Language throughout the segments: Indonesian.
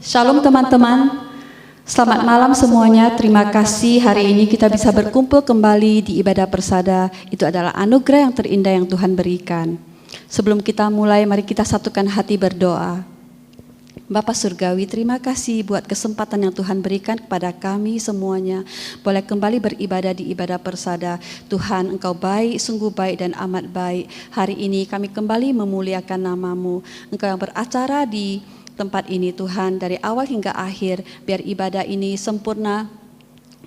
Shalom teman-teman, selamat malam semuanya. Terima kasih hari ini kita bisa berkumpul kembali di ibadah persada. Itu adalah anugerah yang terindah yang Tuhan berikan. Sebelum kita mulai, mari kita satukan hati berdoa. Bapa Surgawi, terima kasih buat kesempatan yang Tuhan berikan kepada kami semuanya. Boleh kembali beribadah di ibadah persada. Tuhan, Engkau baik, sungguh baik dan amat baik. Hari ini kami kembali memuliakan nama-Mu. Engkau yang beracara di tempat ini Tuhan, dari awal hingga akhir, biar ibadah ini sempurna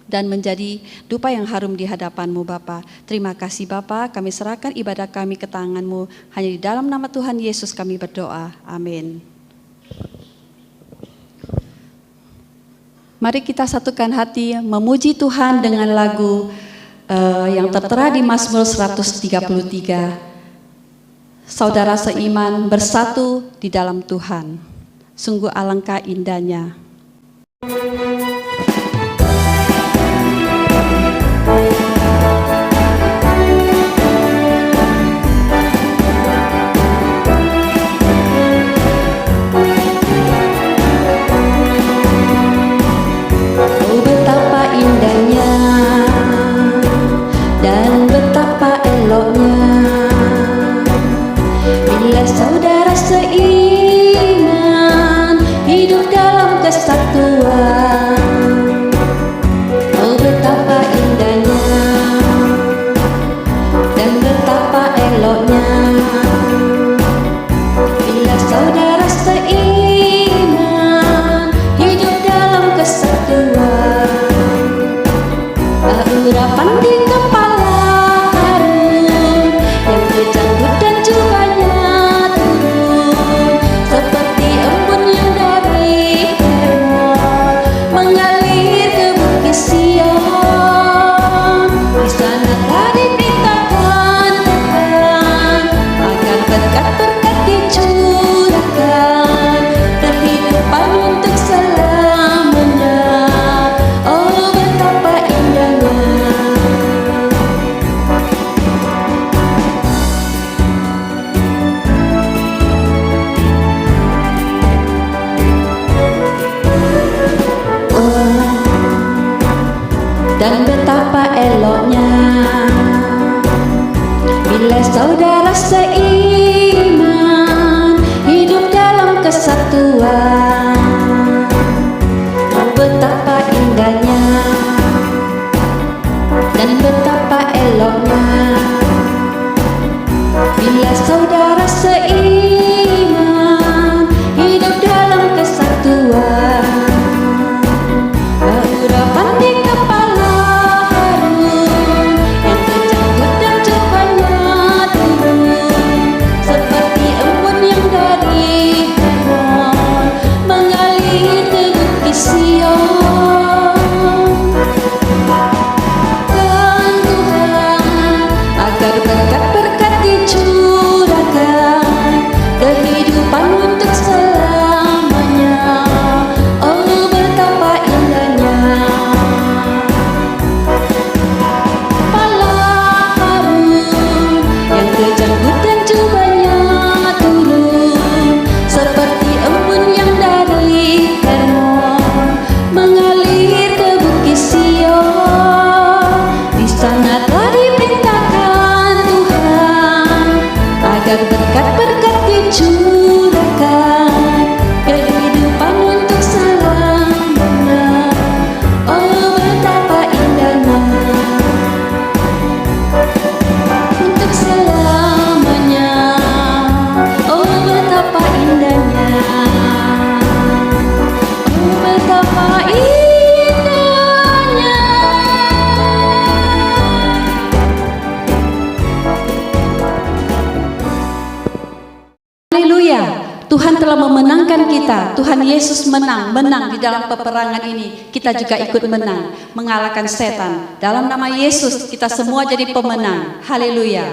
dan menjadi dupa yang harum di hadapan-Mu Bapa. Terima kasih Bapa, kami serahkan ibadah kami ke tangan-Mu. Hanya di dalam nama Tuhan Yesus kami berdoa. Amin. Mari kita satukan hati memuji Tuhan dengan lagu yang tertera di Mazmur 133. Saudara seiman bersatu di dalam Tuhan. Sungguh alangkah indahnya. Oh betapa indahnya dan betapa eloknya bila saudara seiman hidup dalam kesatuan. Oh betapa indahnya dan betapa eloknya bila saudara seiman hidup dalam kesatuan. Urapan di kepala harum yang berjanggut dan jubahnya turun seperti embun yang dari Hermon mengalir ke bukit Sion. Di sana telah diberitakan Tuhan agar berkat-berkat dicurahkan kehidupan untuk selamanya. Oh betapa indahnya. Dan betapa eloknya bila saudara seiman hidup dalam kesatuan. Oh betapa indahnya dan betapa eloknya bila saudara seiman hidup dalam kesatuan. Urapan di kepala harum yang terjanggut dan jubahnya turun seperti embun yang dari Hermon mengalir ke bukit Sion. Dan Tuhan agar berkat-berkat dicurahkan kehidupan untuk selamanya. Oh betapa indahnya. Kepala harum yang terjanggut dan jubahnya turun seperti embun yang dari Hermon mengalir ke bukit Sion. Di sana telah diperintahkan Tuhan agar berkat-berkat dicurahkan kehidupan untuk selamanya. Oh betapa indahnya untuk selamanya. Oh betapa indahnya. Oh betapa indahnya. Haleluya. Tuhan telah memenangkan kita. Tuhan Yesus menang di dalam peperangan ini. Kita juga ikut menang, mengalahkan setan. Dalam nama Yesus kita semua jadi pemenang. Haleluya.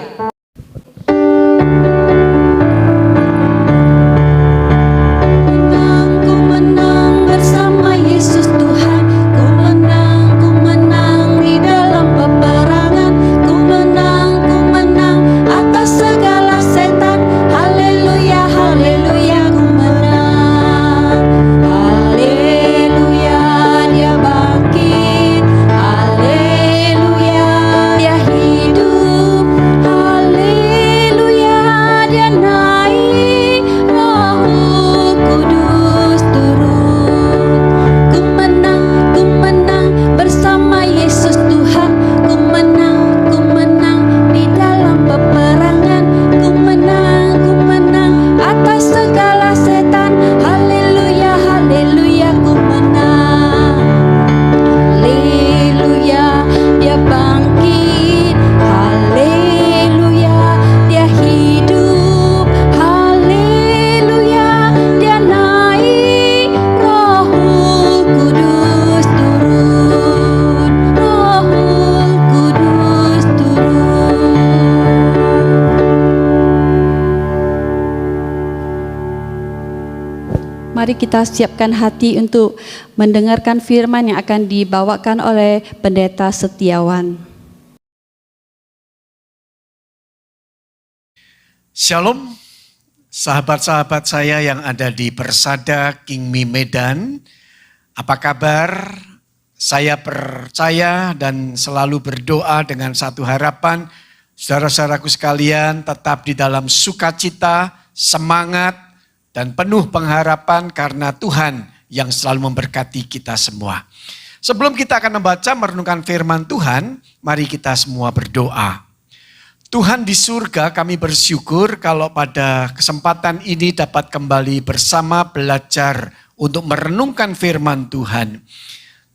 Ku menang bersama Yesus Tuhan. Ku menang di dalam peperangan. Ku menang atas segala setan. Haleluya, haleluya, ku menang. mari kita siapkan hati untuk mendengarkan firman yang akan dibawakan oleh Pendeta Setiawan. Shalom, sahabat-sahabat saya yang ada di Persada Kingmi Medan. Apa kabar? Saya percaya dan selalu berdoa dengan satu harapan, saudara-saudaraku sekalian tetap di dalam sukacita, semangat, dan penuh pengharapan karena Tuhan yang selalu memberkati kita semua. Sebelum kita akan membaca merenungkan firman Tuhan, mari kita semua berdoa. Tuhan di surga, kami bersyukur kalau pada kesempatan ini dapat kembali bersama belajar untuk merenungkan firman Tuhan.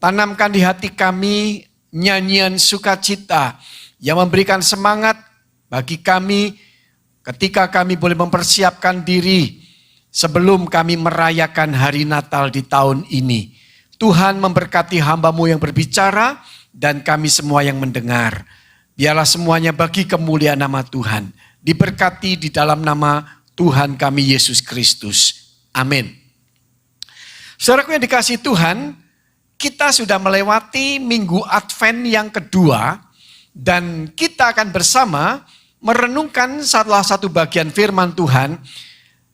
Tanamkan di hati kami nyanyian sukacita yang memberikan semangat bagi kami ketika kami boleh mempersiapkan diri sebelum kami merayakan hari Natal di tahun ini. Tuhan memberkati hamba-Mu yang berbicara dan kami semua yang mendengar. Biarlah semuanya bagi kemuliaan nama Tuhan. Diberkati di dalam nama Tuhan kami Yesus Kristus. Amin. Saudaraku yang dikasihi Tuhan, kita sudah melewati minggu Advent yang kedua. Dan kita akan bersama merenungkan salah satu bagian firman Tuhan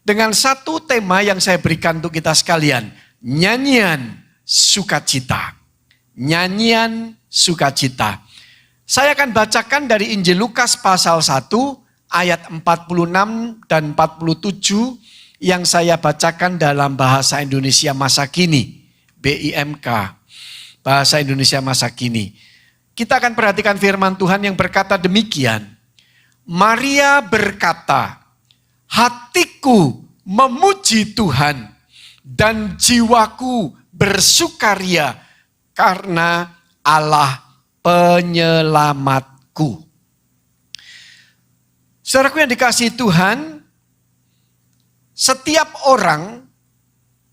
dengan satu tema yang saya berikan untuk kita sekalian. Nyanyian sukacita. Nyanyian sukacita. Saya akan bacakan dari Injil Lukas pasal 1 ayat 46 dan 47 yang saya bacakan dalam bahasa Indonesia masa kini, BIMK, bahasa Indonesia masa kini. Kita akan perhatikan firman Tuhan yang berkata demikian. Maria berkata, hatiku memuji Tuhan dan jiwaku bersukaria karena Allah penyelamatku. Saudaraku yang dikasihi Tuhan, setiap orang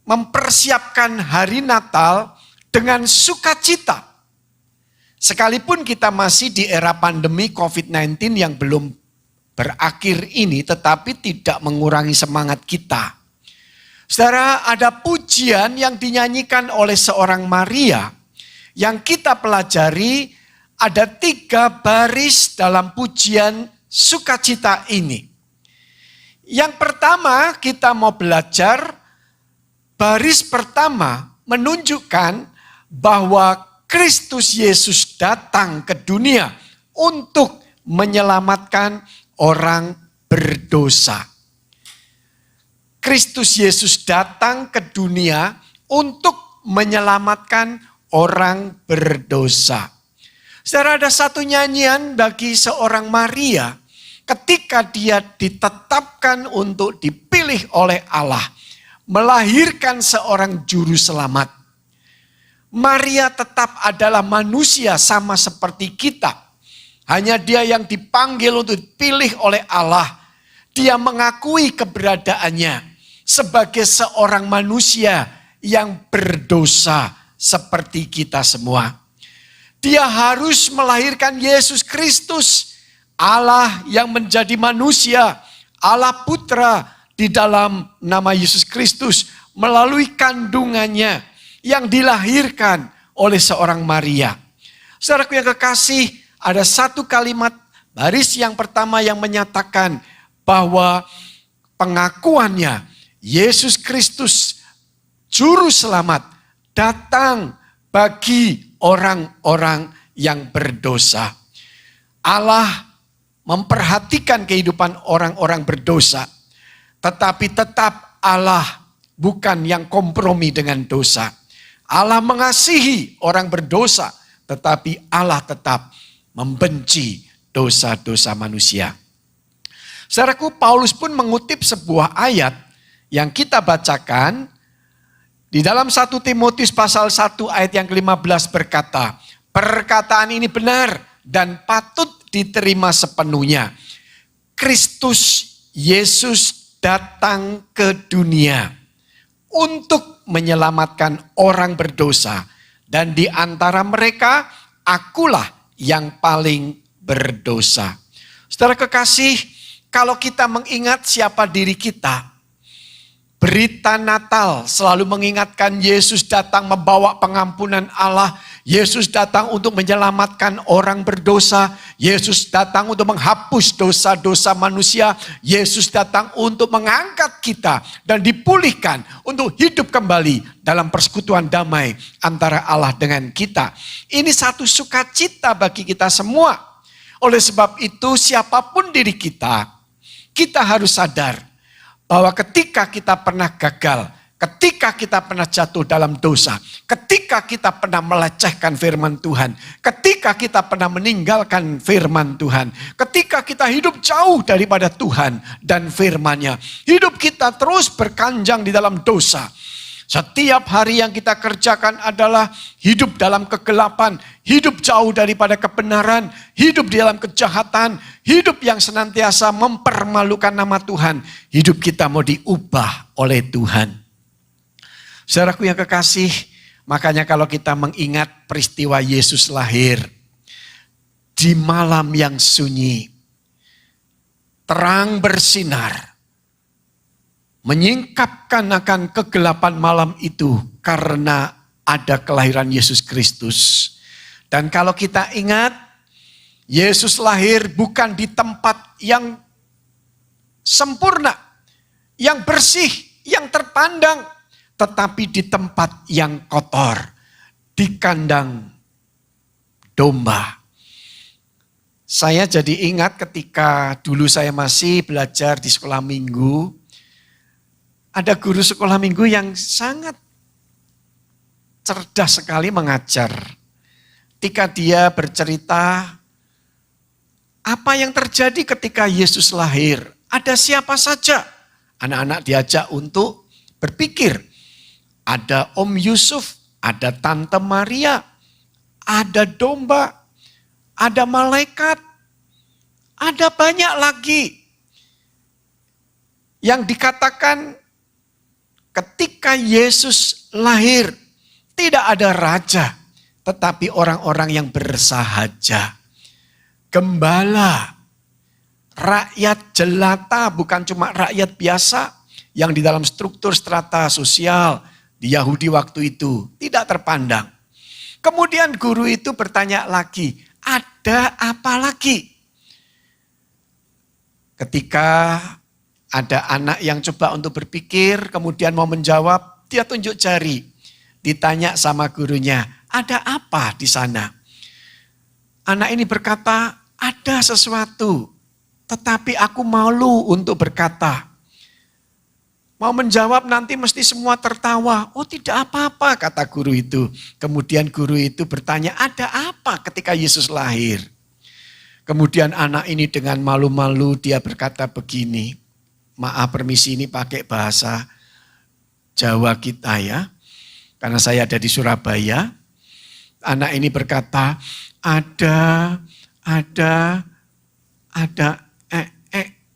mempersiapkan hari Natal dengan sukacita. Sekalipun kita masih di era pandemi COVID-19 yang belum berakhir ini, tetapi tidak mengurangi semangat kita. Saudara, ada pujian yang dinyanyikan oleh seorang Maria yang kita pelajari. Ada 3 baris dalam pujian sukacita ini. Yang pertama kita mau belajar, baris pertama menunjukkan bahwa Kristus Yesus datang ke dunia untuk menyelamatkan orang berdosa. Kristus Yesus datang ke dunia untuk menyelamatkan orang berdosa. Saudara, ada satu nyanyian bagi seorang Maria ketika dia ditetapkan untuk dipilih oleh Allah, melahirkan seorang juru selamat. Maria tetap adalah manusia sama seperti kita. Hanya dia yang dipanggil untuk dipilih oleh Allah. Dia mengakui keberadaannya sebagai seorang manusia yang berdosa seperti kita semua. Dia harus melahirkan Yesus Kristus, Allah yang menjadi manusia, Allah Putra di dalam nama Yesus Kristus melalui kandungannya yang dilahirkan oleh seorang Maria. Saudaraku yang kekasih, ada satu kalimat baris yang pertama yang menyatakan bahwa pengakuannya Yesus Kristus Juru Selamat datang bagi orang-orang yang berdosa. Allah memperhatikan kehidupan orang-orang berdosa. Tetapi tetap Allah bukan yang kompromi dengan dosa. Allah mengasihi orang berdosa. Tetapi Allah tetap membenci dosa-dosa manusia. Saudaraku, Paulus pun mengutip sebuah ayat yang kita bacakan. Di dalam 1 Timotius pasal 1 ayat yang ke-15 berkata, perkataan ini benar dan patut diterima sepenuhnya. Kristus Yesus datang ke dunia untuk menyelamatkan orang berdosa. Dan di antara mereka, akulah yang paling berdosa. Saudara kekasih, kalau kita mengingat siapa diri kita, Berita Natal selalu mengingatkan Yesus datang membawa pengampunan Allah. Yesus datang untuk menyelamatkan orang berdosa. Yesus datang untuk menghapus dosa-dosa manusia. Yesus datang untuk mengangkat kita dan dipulihkan untuk hidup kembali dalam persekutuan damai antara Allah dengan kita. Ini satu sukacita bagi kita semua. Oleh sebab itu siapapun diri kita harus sadar bahwa ketika kita pernah gagal, ketika kita pernah jatuh dalam dosa, ketika kita pernah melecehkan firman Tuhan, ketika kita pernah meninggalkan firman Tuhan, ketika kita hidup jauh daripada Tuhan dan firman-Nya, hidup kita terus berkanjang di dalam dosa. Setiap hari yang kita kerjakan adalah hidup dalam kegelapan, hidup jauh daripada kebenaran, hidup di dalam kejahatan, hidup yang senantiasa mempermalukan nama Tuhan. Hidup kita mau diubah oleh Tuhan. Saudaraku yang kekasih, makanya kalau kita mengingat peristiwa Yesus lahir di malam yang sunyi, terang bersinar, menyingkapkan akan kegelapan malam itu karena ada kelahiran Yesus Kristus. Dan kalau kita ingat, Yesus lahir bukan di tempat yang sempurna, yang bersih, yang terpandang, tetapi di tempat yang kotor, di kandang domba. Saya jadi ingat ketika dulu saya masih belajar di sekolah minggu, ada guru sekolah minggu yang sangat cerdas sekali mengajar. Ketika dia bercerita apa yang terjadi ketika Yesus lahir. Ada siapa saja. Anak-anak diajak untuk berpikir. Ada Om Yusuf, ada Tante Maria, ada domba, ada malaikat, ada banyak lagi. Yang dikatakan ketika Yesus lahir, tidak ada raja, tetapi orang-orang yang bersahaja. Gembala, rakyat jelata, bukan cuma rakyat biasa yang di dalam struktur strata sosial di Yahudi waktu itu tidak terpandang. Kemudian guru itu bertanya lagi, ada apa lagi? Ketika ada anak yang coba untuk berpikir, kemudian mau menjawab, dia tunjuk jari. Ditanya sama gurunya, ada apa di sana? Anak ini berkata, ada sesuatu, tetapi aku malu untuk berkata. Mau menjawab nanti mesti semua tertawa. Oh tidak apa-apa, kata guru itu. Kemudian guru itu bertanya, ada apa ketika Yesus lahir? Kemudian anak ini dengan malu-malu dia berkata begini, maaf permisi ini pakai bahasa Jawa kita ya. Karena saya ada di Surabaya. Anak ini berkata, ada,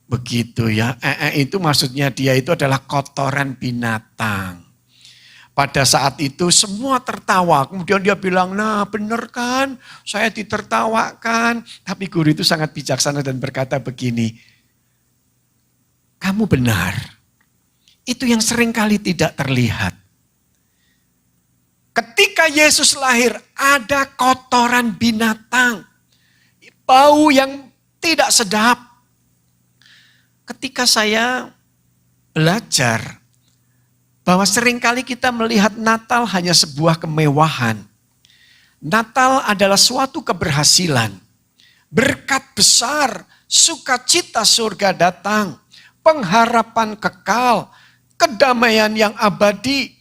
begitu ya. Itu maksudnya dia itu adalah kotoran binatang. Pada saat itu semua tertawa. Kemudian dia bilang, nah benar kan, saya ditertawakan. Tapi guru itu sangat bijaksana dan berkata begini, kamu benar. Itu yang seringkali tidak terlihat. Ketika Yesus lahir, ada kotoran binatang. Bau yang tidak sedap. Ketika saya belajar bahwa seringkali kita melihat Natal hanya sebuah kemewahan. Natal adalah suatu keberhasilan. Berkat besar, sukacita surga datang, pengharapan kekal, kedamaian yang abadi.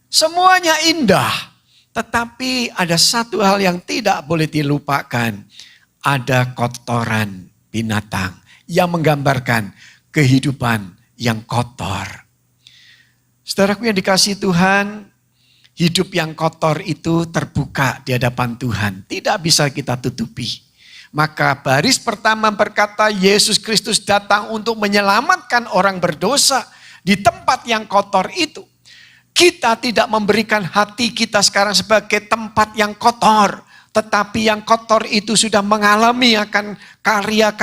Semuanya indah, tetapi ada satu hal yang tidak boleh dilupakan. Ada kotoran binatang yang menggambarkan kehidupan yang kotor. Saudaraku yang dikasihi Tuhan, hidup yang kotor itu terbuka di hadapan Tuhan. Tidak bisa kita tutupi. Maka baris pertama berkata Yesus Kristus datang untuk menyelamatkan orang berdosa di tempat yang kotor itu. Kita tidak memberikan hati kita sekarang sebagai tempat yang kotor. Tetapi yang kotor itu sudah mengalami akan karya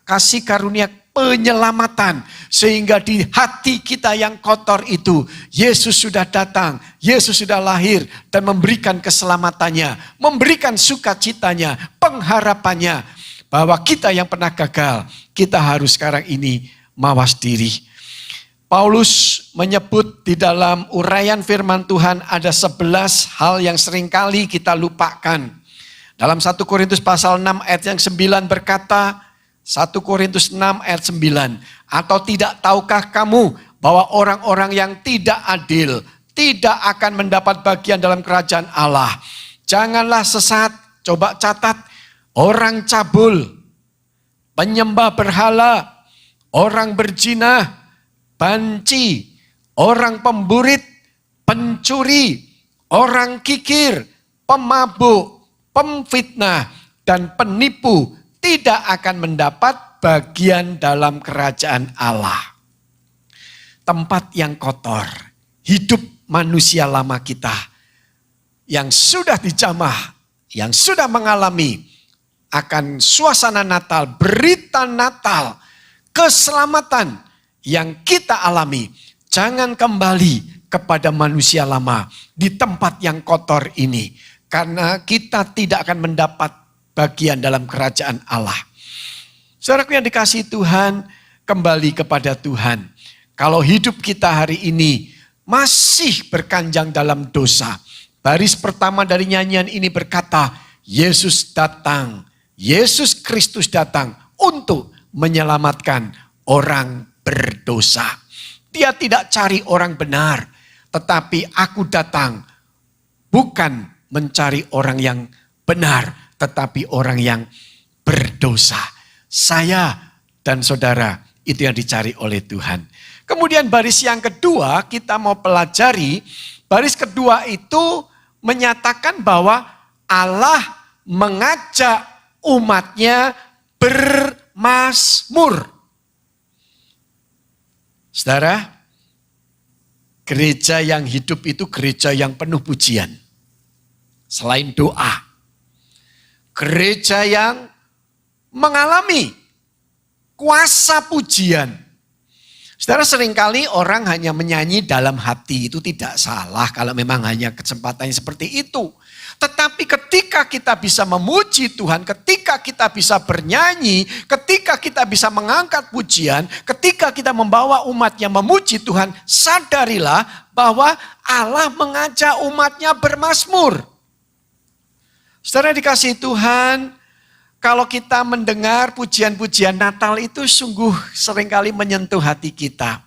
kasih karunia penyelamatan. Sehingga di hati kita yang kotor itu, Yesus sudah datang, Yesus sudah lahir dan memberikan keselamatannya, memberikan sukacitanya, pengharapannya. Bahwa kita yang pernah gagal, kita harus sekarang ini mawas diri. Paulus menyebut di dalam uraian firman Tuhan ada 11 hal yang seringkali kita lupakan. Dalam 1 Korintus pasal 6 ayat yang 9 berkata, 1 Korintus 6 ayat 9, atau tidak tahukah kamu bahwa orang-orang yang tidak adil tidak akan mendapat bagian dalam kerajaan Allah. Janganlah sesat, coba catat, orang cabul, penyembah berhala, orang berzina, banci, orang pemburit, pencuri, orang kikir, pemabuk, pemfitnah, dan penipu tidak akan mendapat bagian dalam kerajaan Allah. Tempat yang kotor, hidup manusia lama kita yang sudah dijamah, yang sudah mengalami akan suasana Natal, berita Natal, keselamatan yang kita alami. Jangan kembali kepada manusia lama di tempat yang kotor ini. Karena kita tidak akan mendapat bagian dalam kerajaan Allah. Saudaraku yang dikasihi Tuhan, kembali kepada Tuhan. Kalau hidup kita hari ini masih berkanjang dalam dosa. Baris pertama dari nyanyian ini berkata, Yesus datang, Yesus Kristus datang untuk menyelamatkan orang berdosa. Dia tidak cari orang benar, tetapi aku datang bukan mencari orang yang benar, tetapi orang yang berdosa. Saya dan saudara, itu yang dicari oleh Tuhan. Kemudian baris yang kedua kita mau pelajari. Baris kedua itu menyatakan bahwa Allah mengajak umatnya bermazmur. Saudara, gereja yang hidup itu gereja yang penuh pujian. Selain doa. Gereja yang mengalami kuasa pujian. Saudara, seringkali orang hanya menyanyi dalam hati, itu tidak salah kalau memang hanya kesempatannya seperti itu. Tetapi ketika kita bisa memuji Tuhan, ketika kita bisa bernyanyi, ketika kita bisa mengangkat pujian, ketika kita membawa umatnya memuji Tuhan, sadarilah bahwa Allah mengajak umatnya bermazmur. Saudara dikasihi Tuhan, kalau kita mendengar pujian-pujian Natal itu sungguh seringkali menyentuh hati kita.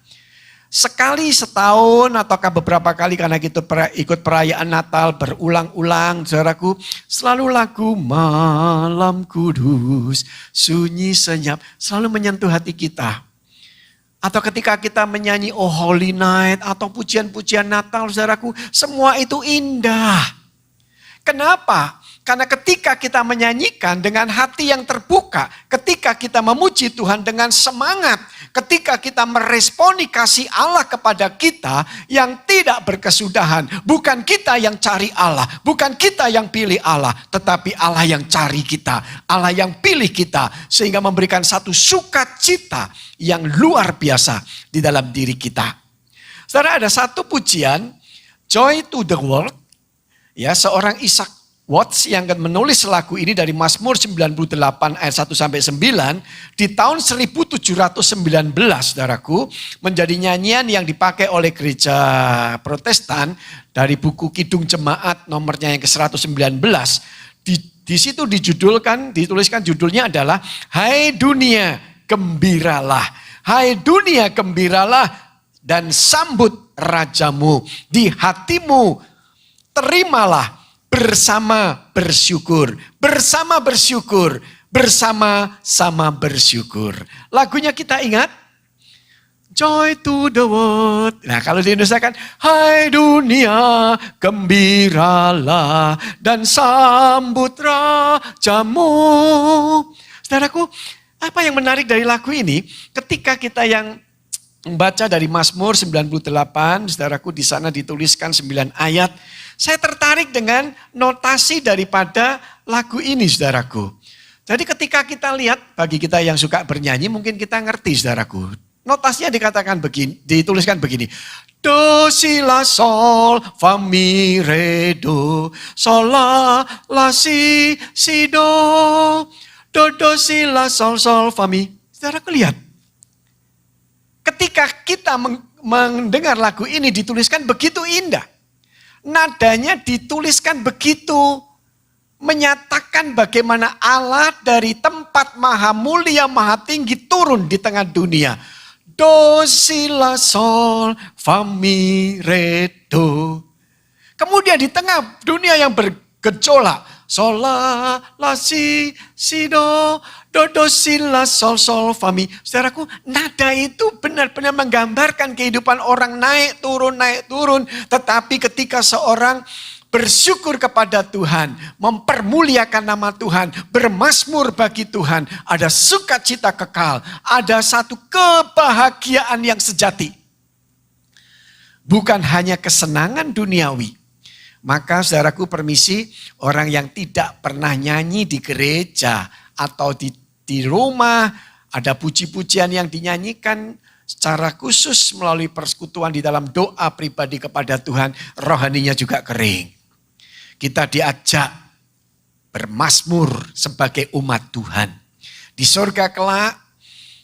Sekali setahun ataukah beberapa kali karena kita ikut perayaan Natal berulang-ulang, saudaraku, selalu lagu Malam Kudus, sunyi senyap, selalu menyentuh hati kita. Atau ketika kita menyanyi Oh Holy Night atau pujian-pujian Natal, saudaraku, semua itu indah. Kenapa? Karena ketika kita menyanyikan dengan hati yang terbuka, ketika kita memuji Tuhan dengan semangat, ketika kita meresponi kasih Allah kepada kita yang tidak berkesudahan. Bukan kita yang cari Allah, bukan kita yang pilih Allah, tetapi Allah yang cari kita, Allah yang pilih kita, sehingga memberikan satu sukacita yang luar biasa di dalam diri kita. Saudara, ada satu pujian, Joy to the World, ya, seorang Isaac Watts yang akan menulis lagu ini dari Mazmur 98 ayat 1 sampai 9 di tahun 1719, saudaraku, menjadi nyanyian yang dipakai oleh gereja Protestan dari buku Kidung Jemaat nomornya yang ke-119. Di situ dituliskan judulnya adalah Hai dunia gembiralah, hai dunia gembiralah dan sambut rajamu, di hatimu terimalah bersama bersyukur, bersama-sama bersyukur. Lagunya kita ingat? Joy to the world. Nah, kalau di Indonesia kan, hai dunia gembiralah dan sambut rajamu. Saudaraku, apa yang menarik dari lagu ini? Ketika kita yang membaca dari Mazmur 98, saudaraku, di sana dituliskan 9 ayat. Saya tertarik dengan notasi daripada lagu ini, saudaraku. Jadi ketika kita lihat, bagi kita yang suka bernyanyi mungkin kita ngerti saudaraku. Notasinya dikatakan begini, dituliskan begini. Do, si, la, sol, fa, mi, re, do. Sol, la, si, do. Do, si, la, sol, fa, mi. Saudaraku lihat. Ketika kita mendengar lagu ini dituliskan begitu indah. Nadanya dituliskan begitu menyatakan bagaimana Allah dari tempat maha mulia, maha tinggi turun di tengah dunia. Do, si, la, sol, fa, mi, re, do. Kemudian di tengah dunia yang bergejolak. Sol, la, si, do, do, si, la, sol, fa, mi. Saudaraku, nada itu benar-benar menggambarkan kehidupan orang naik turun. Tetapi ketika seorang bersyukur kepada Tuhan, mempermuliakan nama Tuhan, bermazmur bagi Tuhan, ada sukacita kekal, ada satu kebahagiaan yang sejati. Bukan hanya kesenangan duniawi. Maka saudaraku permisi, orang yang tidak pernah nyanyi di gereja atau di rumah, ada puji-pujian yang dinyanyikan secara khusus melalui persekutuan di dalam doa pribadi kepada Tuhan, rohaninya juga kering. Kita diajak bermazmur sebagai umat Tuhan. Di surga kelak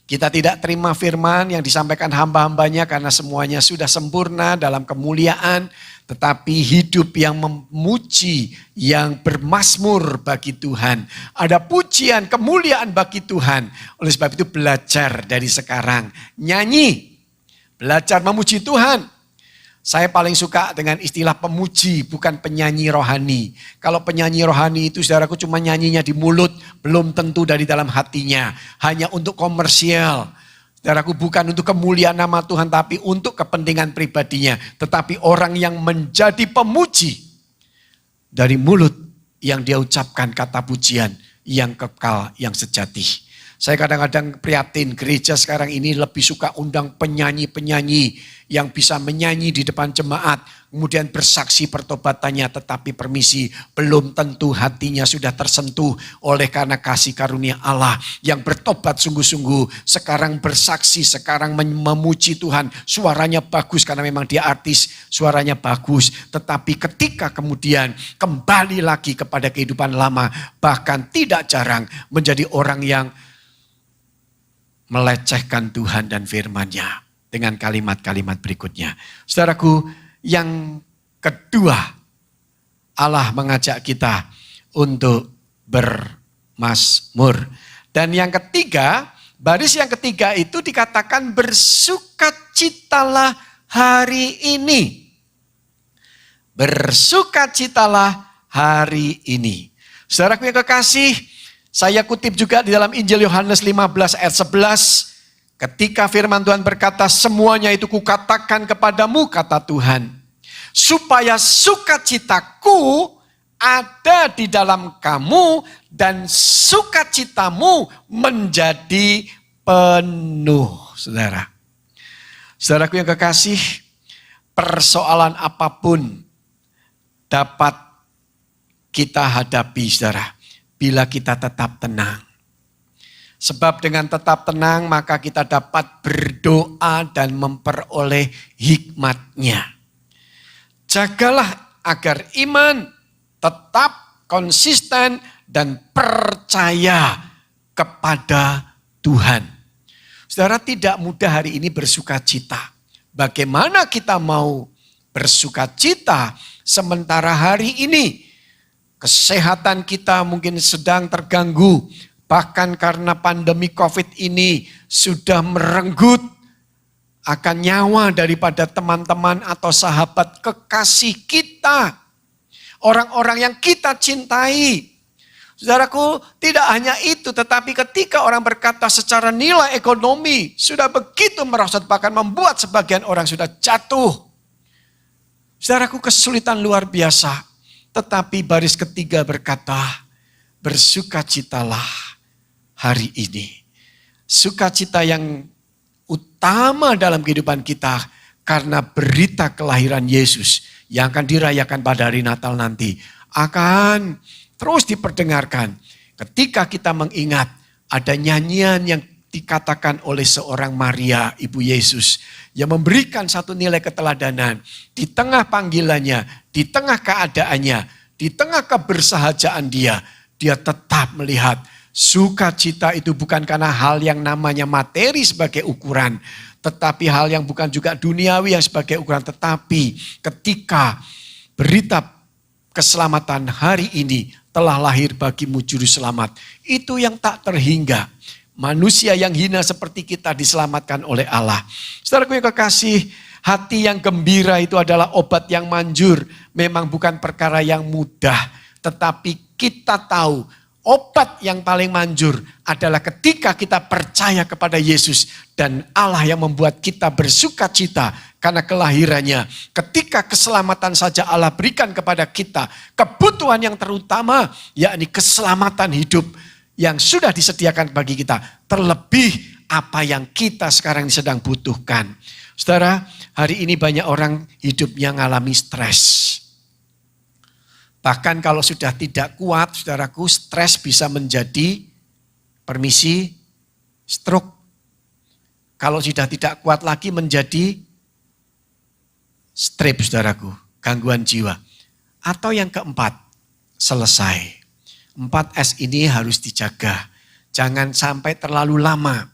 kita tidak terima firman yang disampaikan hamba-hambanya karena semuanya sudah sempurna dalam kemuliaan. Tetapi hidup yang memuji, yang bermazmur bagi Tuhan. Ada pujian, kemuliaan bagi Tuhan. Oleh sebab itu belajar dari sekarang. Nyanyi, belajar memuji Tuhan. Saya paling suka dengan istilah pemuji, bukan penyanyi rohani. Kalau penyanyi rohani itu saudaraku cuma nyanyinya di mulut, belum tentu dari dalam hatinya. Hanya untuk komersial. Saudaraku bukan untuk kemuliaan nama Tuhan, tapi untuk kepentingan pribadinya. Tetapi orang yang menjadi pemuji dari mulut yang dia ucapkan kata pujian yang kekal, yang sejati. Saya kadang-kadang prihatin gereja sekarang ini lebih suka undang penyanyi-penyanyi yang bisa menyanyi di depan jemaat. Kemudian bersaksi pertobatannya, tetapi permisi belum tentu hatinya sudah tersentuh oleh karena kasih karunia Allah. Yang bertobat sungguh-sungguh, sekarang bersaksi, sekarang memuji Tuhan. Suaranya bagus karena memang dia artis, suaranya bagus. Tetapi ketika kemudian kembali lagi kepada kehidupan lama, bahkan tidak jarang menjadi orang yang melecehkan Tuhan dan firman-Nya dengan kalimat-kalimat berikutnya. Saudaraku, yang kedua, Allah mengajak kita untuk bermazmur. Dan yang ketiga, baris yang ketiga itu dikatakan bersukacitalah hari ini. Bersukacitalah hari ini. Saudaraku yang kekasih, saya kutip juga di dalam Injil Yohanes 15 ayat 11. Ketika firman Tuhan berkata, semuanya itu kukatakan kepadamu, kata Tuhan. Supaya sukacitaku ada di dalam kamu dan sukacitamu menjadi penuh. Saudara. Saudaraku yang kekasih, persoalan apapun dapat kita hadapi, saudara. Bila kita tetap tenang. Sebab dengan tetap tenang maka kita dapat berdoa dan memperoleh hikmat-Nya. Jagalah agar iman tetap konsisten dan percaya kepada Tuhan. Saudara, tidak mudah hari ini bersukacita. Bagaimana kita mau bersukacita sementara hari ini kesehatan kita mungkin sedang terganggu. Bahkan karena pandemi COVID ini sudah merenggut akan nyawa daripada teman-teman atau sahabat kekasih kita. Orang-orang yang kita cintai. Saudaraku, tidak hanya itu, tetapi ketika orang berkata secara nilai ekonomi sudah begitu merosot, bahkan membuat sebagian orang sudah jatuh. Saudaraku, kesulitan luar biasa. Tetapi baris ketiga berkata, bersukacitalah hari ini. Sukacita yang utama dalam kehidupan kita karena berita kelahiran Yesus yang akan dirayakan pada hari Natal nanti akan terus diperdengarkan. Ketika kita mengingat ada nyanyian yang dikatakan oleh seorang Maria, Ibu Yesus, yang memberikan satu nilai keteladanan di tengah panggilannya, di tengah keadaannya, di tengah kebersahajaan dia tetap melihat sukacita itu bukan karena hal yang namanya materi sebagai ukuran, tetapi hal yang bukan juga duniawi yang sebagai ukuran, tetapi ketika berita keselamatan hari ini telah lahir bagimu juru selamat, itu yang tak terhingga. Manusia yang hina seperti kita diselamatkan oleh Allah. Saudaraku yang kekasih, hati yang gembira itu adalah obat yang manjur. Memang bukan perkara yang mudah, tetapi kita tahu obat yang paling manjur adalah ketika kita percaya kepada Yesus dan Allah yang membuat kita bersuka cita karena kelahirannya. Ketika keselamatan saja Allah berikan kepada kita, kebutuhan yang terutama yakni keselamatan hidup yang sudah disediakan bagi kita. Terlebih apa yang kita sekarang sedang butuhkan. Saudara, hari ini banyak orang hidupnya mengalami stres. Bahkan kalau sudah tidak kuat, saudaraku, stres bisa menjadi stroke. Kalau sudah tidak kuat lagi menjadi strep, saudaraku, gangguan jiwa. Atau yang keempat, selesai. 4S ini harus dijaga. Jangan sampai terlalu lama.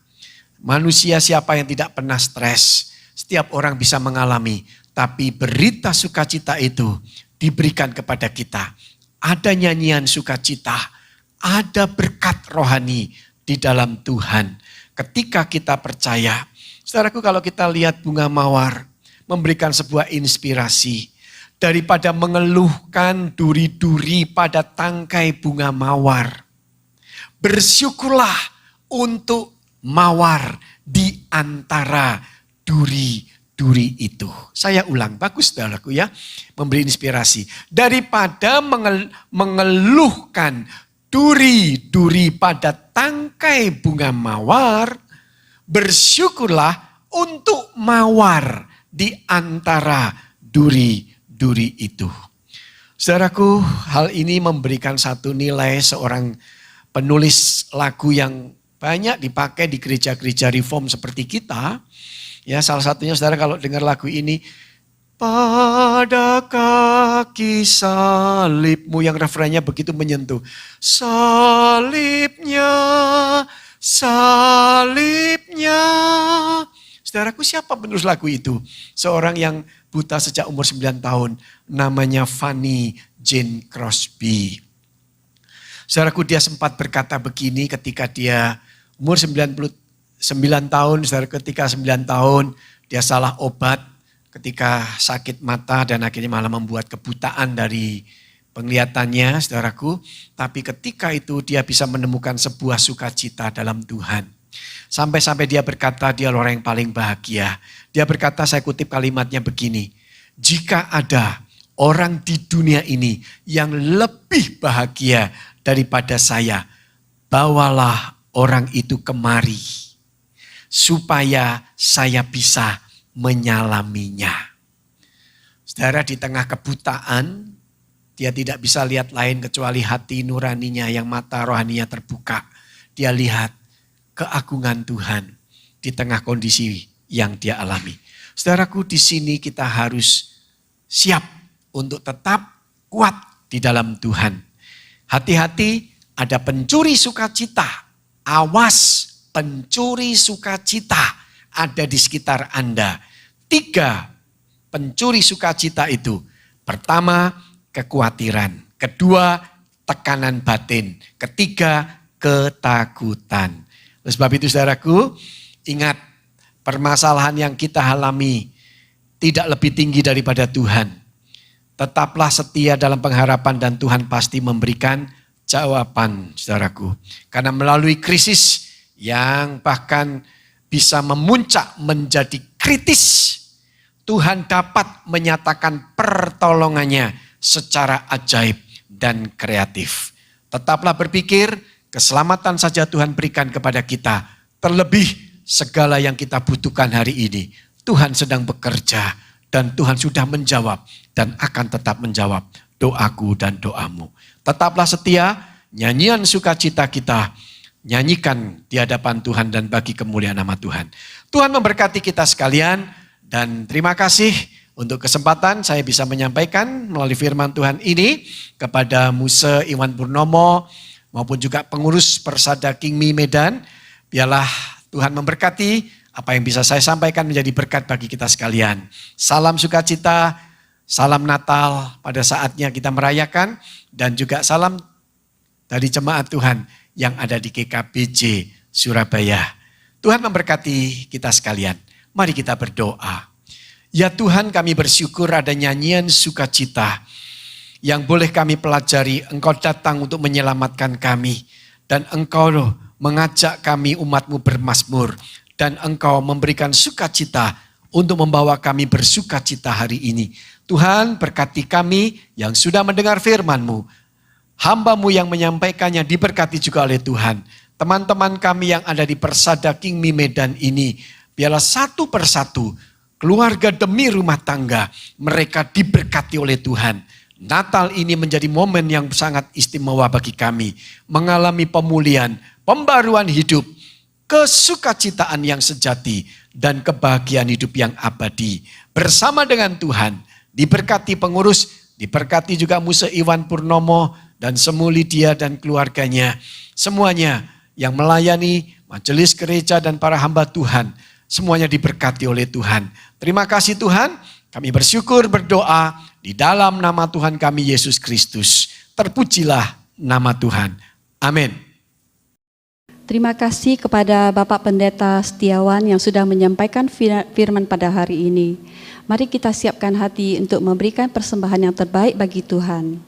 Manusia siapa yang tidak pernah stres? Setiap orang bisa mengalami. Tapi berita sukacita itu diberikan kepada kita. Ada nyanyian sukacita. Ada berkat rohani di dalam Tuhan. Ketika kita percaya. Saudaraku, kalau kita lihat bunga mawar memberikan sebuah inspirasi. Daripada mengeluhkan duri-duri pada tangkai bunga mawar. Bersyukurlah untuk mawar di antara duri-duri itu. Saya ulang, bagus saudaraku ya. Memberi inspirasi. Daripada mengeluhkan duri-duri pada tangkai bunga mawar. Bersyukurlah untuk mawar di antara duri-duri itu. Saudaraku, hal ini memberikan satu nilai seorang penulis lagu yang banyak dipakai di gereja-gereja reform seperti kita. Ya, salah satunya saudara kalau dengar lagu ini, pada kaki salibmu, yang refrennya begitu menyentuh. Salibnya, salibnya. Saudaraku, siapa penulis lagu itu? Seorang yang buta sejak umur 9 tahun. Namanya Fanny Jane Crosby. Saudaraku, dia sempat berkata begini ketika dia umur 99 tahun. Saudara, ketika 9 tahun dia salah obat ketika sakit mata dan akhirnya malah membuat kebutaan dari penglihatannya, saudaraku. Tapi ketika itu dia bisa menemukan sebuah sukacita dalam Tuhan. Sampai-sampai dia berkata dia orang yang paling bahagia. Dia berkata, saya kutip kalimatnya begini. Jika ada orang di dunia ini yang lebih bahagia daripada saya, bawalah orang itu kemari. Supaya saya bisa menyalaminya. Saudara, di tengah kebutaan, dia tidak bisa lihat lain kecuali hati nuraninya yang mata rohaninya terbuka. Dia lihat keagungan Tuhan di tengah kondisi yang dia alami. Saudaraku, di sini kita harus siap untuk tetap kuat di dalam Tuhan. Hati-hati, ada pencuri sukacita. Awas, pencuri sukacita ada di sekitar Anda. 3 pencuri sukacita itu. Pertama, kekhawatiran. Kedua, tekanan batin. Ketiga, ketakutan. Oleh sebab itu saudaraku, ingat permasalahan yang kita alami tidak lebih tinggi daripada Tuhan. Tetaplah setia dalam pengharapan dan Tuhan pasti memberikan jawaban saudaraku. Karena melalui krisis yang bahkan bisa memuncak menjadi kritis, Tuhan dapat menyatakan pertolongannya secara ajaib dan kreatif. Tetaplah berpikir, keselamatan saja Tuhan berikan kepada kita. Terlebih segala yang kita butuhkan hari ini. Tuhan sedang bekerja dan Tuhan sudah menjawab dan akan tetap menjawab doaku dan doamu. Tetaplah setia, nyanyian sukacita kita nyanyikan di hadapan Tuhan dan bagi kemuliaan nama Tuhan. Tuhan memberkati kita sekalian dan terima kasih untuk kesempatan saya bisa menyampaikan melalui firman Tuhan ini kepada Muse Iwan Purnomo maupun juga pengurus Persada Kingmi Medan. Biarlah Tuhan memberkati apa yang bisa saya sampaikan menjadi berkat bagi kita sekalian. Salam sukacita, salam Natal pada saatnya kita merayakan dan juga salam dari jemaat Tuhan yang ada di GKBJ Surabaya. Tuhan memberkati kita sekalian. Mari kita berdoa. Ya Tuhan, kami bersyukur ada nyanyian sukacita yang boleh kami pelajari. Engkau datang untuk menyelamatkan kami dan Engkau mengajak kami umat-Mu bermazmur dan Engkau memberikan sukacita untuk membawa kami bersukacita hari ini. Tuhan, berkati kami yang sudah mendengar firman-Mu. Hamba-Mu yang menyampaikannya diberkati juga oleh Tuhan. Teman-teman kami yang ada di Persada Kingmi Medan ini, biarlah satu persatu, keluarga demi rumah tangga, mereka diberkati oleh Tuhan. Natal ini menjadi momen yang sangat istimewa bagi kami. Mengalami pemulihan, pembaruan hidup, kesukacitaan yang sejati, dan kebahagiaan hidup yang abadi. Bersama dengan Tuhan, diberkati pengurus, diberkati juga Muse Iwan Purnomo, dan Semu Lydia dan keluarganya. Semuanya yang melayani majelis gereja dan para hamba Tuhan, semuanya diberkati oleh Tuhan. Terima kasih Tuhan, kami bersyukur berdoa di dalam nama Tuhan kami Yesus Kristus. Terpujilah nama Tuhan. Amin. Terima kasih kepada Bapak Pendeta Setiawan yang sudah menyampaikan firman pada hari ini. Mari kita siapkan hati untuk memberikan persembahan yang terbaik bagi Tuhan.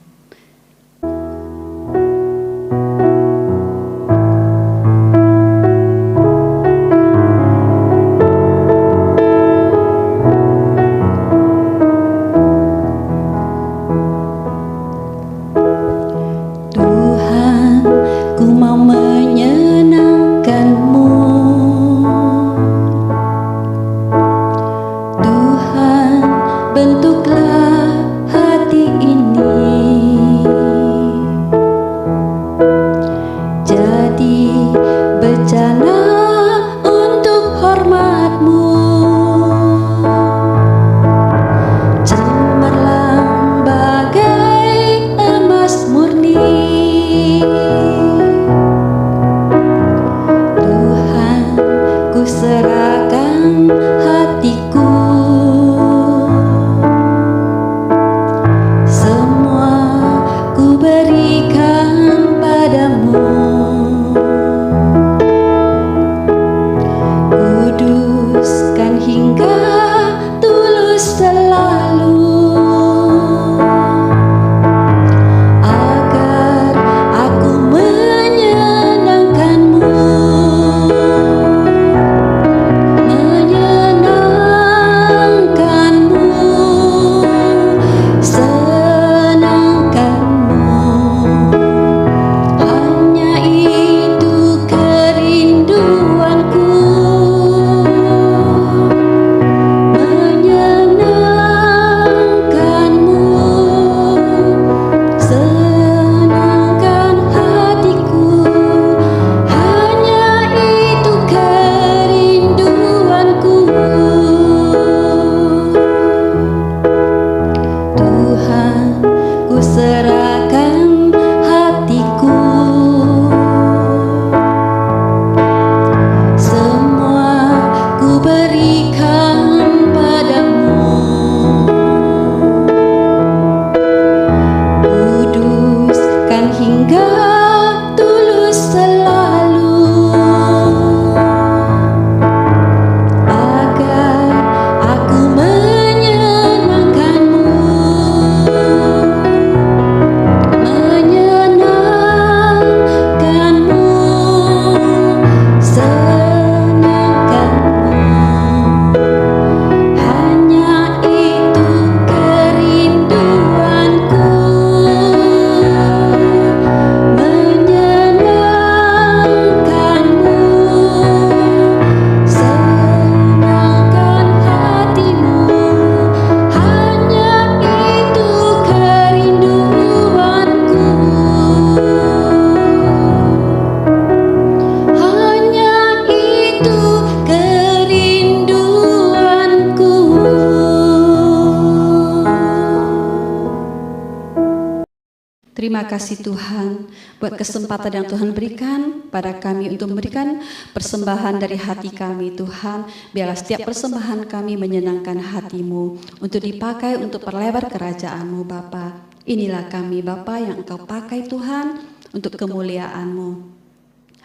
Terima kasih Tuhan buat kesempatan yang Tuhan berikan pada kami untuk memberikan persembahan dari hati kami Tuhan. Biarlah setiap persembahan kami menyenangkan hati-Mu untuk dipakai untuk perlebar kerajaan-Mu Bapa. Inilah kami Bapa yang Engkau pakai Tuhan untuk kemuliaan-Mu.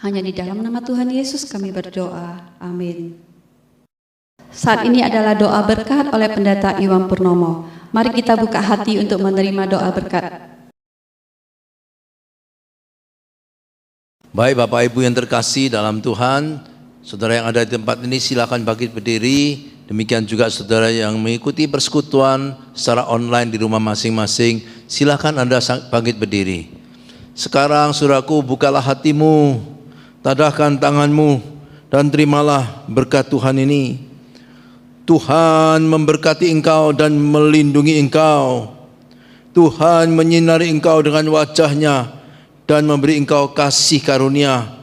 Hanya di dalam nama Tuhan Yesus kami berdoa. Amin. Saat ini adalah doa berkat oleh Pendeta Iwan Purnomo. Mari kita buka hati untuk menerima doa berkat. Baik Bapak Ibu yang terkasih dalam Tuhan, saudara yang ada di tempat ini silakan bangkit berdiri. Demikian juga saudara yang mengikuti persekutuan secara online di rumah masing-masing, silakan Anda bangkit berdiri. Sekarang saudaraku, bukalah hatimu, tadahkan tanganmu dan terimalah berkat Tuhan ini. Tuhan memberkati engkau dan melindungi engkau. Tuhan menyinari engkau dengan wajah-Nya dan memberi engkau kasih karunia.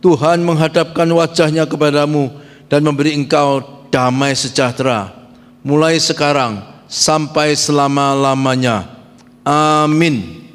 Tuhan menghadapkan wajah-Nya kepadamu dan memberi engkau damai sejahtera, mulai sekarang sampai selama-lamanya. Amin.